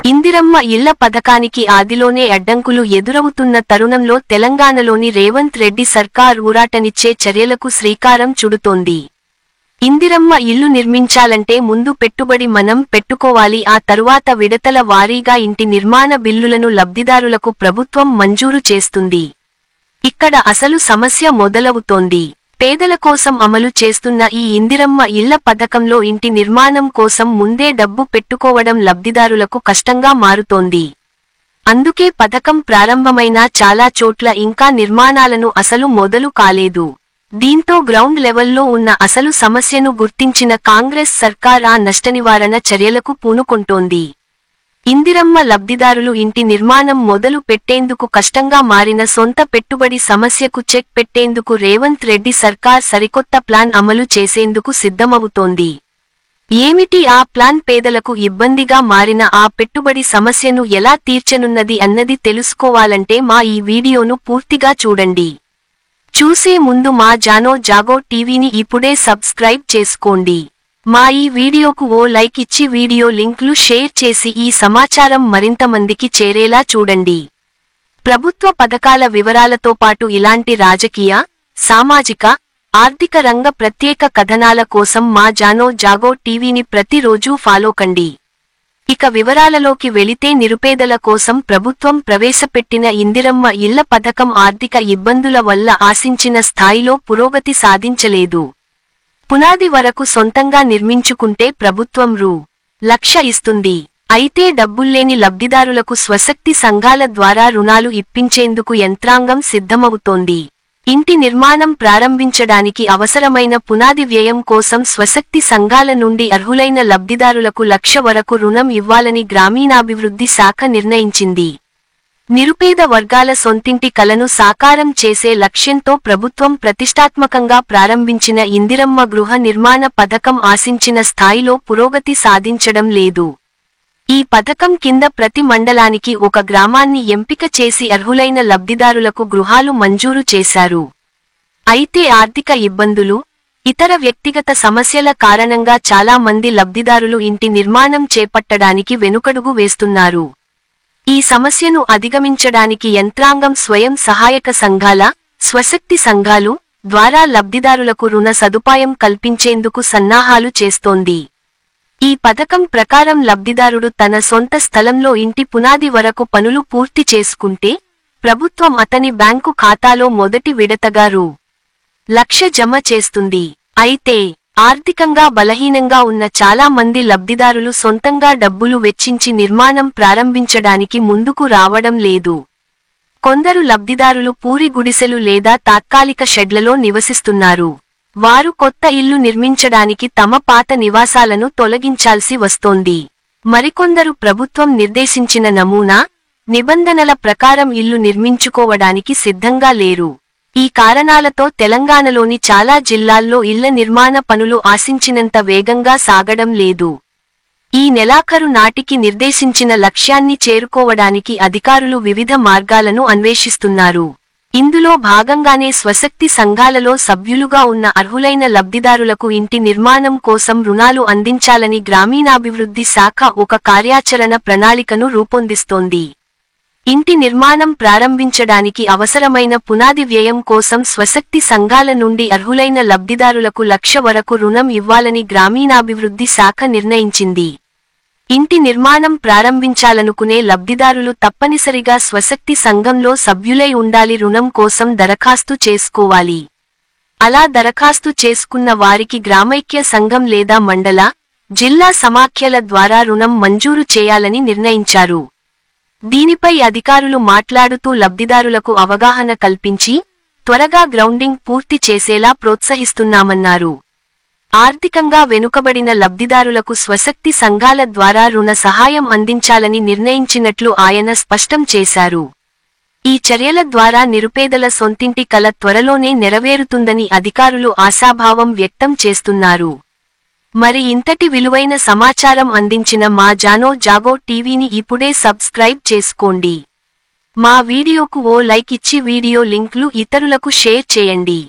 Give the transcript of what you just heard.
ఇందిరమ్మ ఇళ్ల పథకానికి ఆదిలోనే అడ్డంకులు ఎదురవుతున్న తరుణంలో తెలంగాణలోని రేవంత్ రెడ్డి సర్కార్ ఊరాటనిచ్చే చర్యలకు శ్రీకారం చుడుతోంది. ఇందిరమ్మ ఇల్లు నిర్మించాలంటే ముందు పెట్టుబడి మనం పెట్టుకోవాలి. ఆ తరువాత విడతల వారీగా ఇంటి నిర్మాణ బిల్లులను లబ్ధిదారులకు ప్రభుత్వం మంజూరు చేస్తుంది. ఇక్కడ అసలు సమస్య మొదలవుతోంది. పేదల కోసం అమలు చేస్తున్న ఈ ఇందిరమ్మ ఇళ్ల పథకంలో ఇంటి నిర్మాణం కోసం ముందే డబ్బు పెట్టుకోవడం లబ్ధిదారులకు కష్టంగా మారుతోంది. అందుకే పథకం ప్రారంభమైనా చాలా చోట్ల ఇంకా నిర్మాణాలను అసలు మొదలు కాలేదు. దీంతో గ్రౌండ్ లెవెల్లో ఉన్న అసలు సమస్యను గుర్తించిన కాంగ్రెస్ సర్కార్ ఆ నష్టనివారణ చర్యలకు పూనుకొంటోంది. ఇందిరమ్మ లబ్ధిదారులు ఇంటి నిర్మాణం మొదలు పెట్టేందుకు కష్టంగా మారిన సొంత పెట్టుబడి సమస్యకు చెక్ పెట్టేందుకు రేవంత్ రెడ్డి సర్కార్ సరికొత్త ప్లాన్ అమలు చేసేందుకు సిద్ధమవుతోంది. ఏమిటి ఆ ప్లాన్? పేదలకు ఇబ్బందిగా మారిన ఆ పెట్టుబడి సమస్యను ఎలా తీర్చనున్నది అన్నది తెలుసుకోవాలంటే మా ఈ వీడియోను పూర్తిగా చూడండి. చూసే ముందు మా జాగో టీవీని ఇప్పుడే సబ్స్క్రైబ్ చేసుకోండి. మా ఈ వీడియోకు ఓ లైక్ ఇచ్చి వీడియో లింక్లు షేర్ చేసి ఈ సమాచారం మరింత మందికి చేరేలా చూడండి. ప్రభుత్వ పథకాల వివరాలతో పాటు ఇలాంటి రాజకీయ, సామాజిక, ఆర్థిక రంగ ప్రత్యేక కథనాల కోసం మా జాగో టీవీని ప్రతిరోజూ ఫాలో కండి. ఇక వివరాలలోకి వెళితే నిరుపేదల కోసం ప్రభుత్వం ప్రవేశపెట్టిన ఇందిరమ్మ ఇళ్ల పథకం ఆర్థిక ఇబ్బందుల వల్ల ఆశించిన స్థాయిలో పురోగతి సాధించలేదు. పునాది వరకు సొంతంగా నిర్మించుకుంటే ప్రభుత్వం రూ.1,00,000 ఇస్తుంది. అయితే డబ్బుల్లేని లబ్ధిదారులకు స్వశక్తి సంఘాల ద్వారా రుణాలు ఇప్పించేందుకు యంత్రాంగం సిద్ధమవుతోంది. ఇంటి నిర్మాణం ప్రారంభించడానికి అవసరమైన పునాది వ్యయం కోసం స్వశక్తి సంఘాల నుండి అర్హులైన లబ్ధిదారులకు 1,00,000 వరకు రుణం ఇవ్వాలని గ్రామీణాభివృద్ధి శాఖ నిర్ణయించింది. నిరుపేద వర్గాల సొంతింటి కలను సాకారం చేసే లక్ష్యంతో ప్రభుత్వం ప్రతిష్టాత్మకంగా ప్రారంభించిన ఇందిరమ్మ గృహ నిర్మాణ పథకం ఆశించిన స్థాయిలో పురోగతి సాధించడం లేదు. ఈ పథకం కింద ప్రతి మండలానికి ఒక గ్రామాన్ని ఎంపిక చేసి అర్హులైన లబ్ధిదారులకు గృహాలు మంజూరు చేశారు. అయితే ఆర్థిక ఇబ్బందులు, ఇతర వ్యక్తిగత సమస్యల కారణంగా చాలా మంది లబ్ధిదారులు ఇంటి నిర్మాణం చేపట్టడానికి వెనుకడుగు వేస్తున్నారు. ఈ సమస్యను అధిగమించడానికి యంత్రాంగం స్వయం సహాయక సంఘాల, స్వశక్తి సంఘాలు ద్వారా లబ్ధిదారులకు రుణ సదుపాయం కల్పించేందుకు సన్నాహాలు చేస్తోంది. ఈ పథకం ప్రకారం లబ్ధిదారుడు తన సొంత స్థలంలో ఇంటి పునాది వరకు పనులు పూర్తి చేసుకుంటే ప్రభుత్వం అతని బ్యాంకు ఖాతాలో మొదటి విడతగా రూ.1,00,000 జమ చేస్తుంది. అయితే ఆర్థికంగా బలహీనంగా ఉన్న చాలా మంది లబ్ధిదారులు సొంతంగా డబ్బులు వెచ్చించి నిర్మాణం ప్రారంభించడానికి ముందుకు రావడం లేదు. కొందరు లబ్ధిదారులు పూరి గుడిసెలు లేదా తాత్కాలిక షెడ్లలో నివసిస్తున్నారు. వారు కొత్త ఇల్లు నిర్మించడానికి తమ పాత నివాసాలను తొలగించాల్సి వస్తోంది. మరికొందరు ప్రభుత్వం నిర్దేశించిన నమూనా, నిబంధనల ప్రకారం ఇల్లు నిర్మించుకోవడానికి సిద్ధంగా లేరు. ఈ కారణాలతో తెలంగాణలోని చాలా జిల్లాల్లో ఇళ్ల నిర్మాణ పనులు ఆశించినంత వేగంగా సాగడం లేదు. ఈ నెలాఖరు నాటికి నిర్దేశించిన లక్ష్యాన్ని చేరుకోవడానికి అధికారులు వివిధ మార్గాలను అన్వేషిస్తున్నారు. ఇందులో భాగంగానే స్వశక్తి సంఘాలలో సభ్యులుగా ఉన్న అర్హులైన లబ్ధిదారులకు ఇంటి నిర్మాణం కోసం రుణాలు అందించాలని గ్రామీణాభివృద్ధి శాఖ ఒక కార్యాచరణ ప్రణాళికను రూపొందిస్తోంది. ఇంటి నిర్మాణం ప్రారంభించడానికి అవసరమైన పునాది వ్యయం కోసం స్వశక్తి సంఘాల నుండి అర్హులైన లబ్ధిదారులకు 1,00,000 వరకు రుణం ఇవ్వాలని గ్రామీణాభివృద్ధి శాఖ నిర్ణయించింది. ఇంటి నిర్మాణం ప్రారంభించాలనుకునే లబ్ధిదారులు తప్పనిసరిగా స్వశక్తి సంఘంలో సభ్యులై ఉండాలి. రుణం కోసం దరఖాస్తు చేసుకోవాలి. అలా దరఖాస్తు చేసుకున్న వారికి గ్రామైక్య సంఘం లేదా మండల, జిల్లా సమాఖ్యల ద్వారా రుణం మంజూరు చేయాలని నిర్ణయించారు. దీనిపై అధికారులు మాట్లాడుతూ లబ్ధిదారులకు అవగాహన కల్పించి త్వరగా గ్రౌండింగ్ పూర్తి చేసేలా ప్రోత్సహిస్తున్నామన్నారు. ఆర్థికంగా వెనుకబడిన లబ్ధిదారులకు స్వశక్తి సంఘాల ద్వారా రుణ సహాయం అందించాలని నిర్ణయించినట్లు ఆయన స్పష్టం చేశారు. ఈ చర్యల ద్వారా నిరుపేదల సొంతింటి కల త్వరలోనే నెరవేరుతుందని అధికారులు ఆశాభావం వ్యక్తం చేస్తున్నారు. మరి ఇంతటి విలువైన సమాచారం అందించిన మా జాగో టీవీని ఇప్పుడే సబ్స్క్రైబ్ చేసుకోండి. మా వీడియోకు ఓ లైక్ ఇచ్చి వీడియో లింక్లు ఇతరులకు షేర్ చేయండి.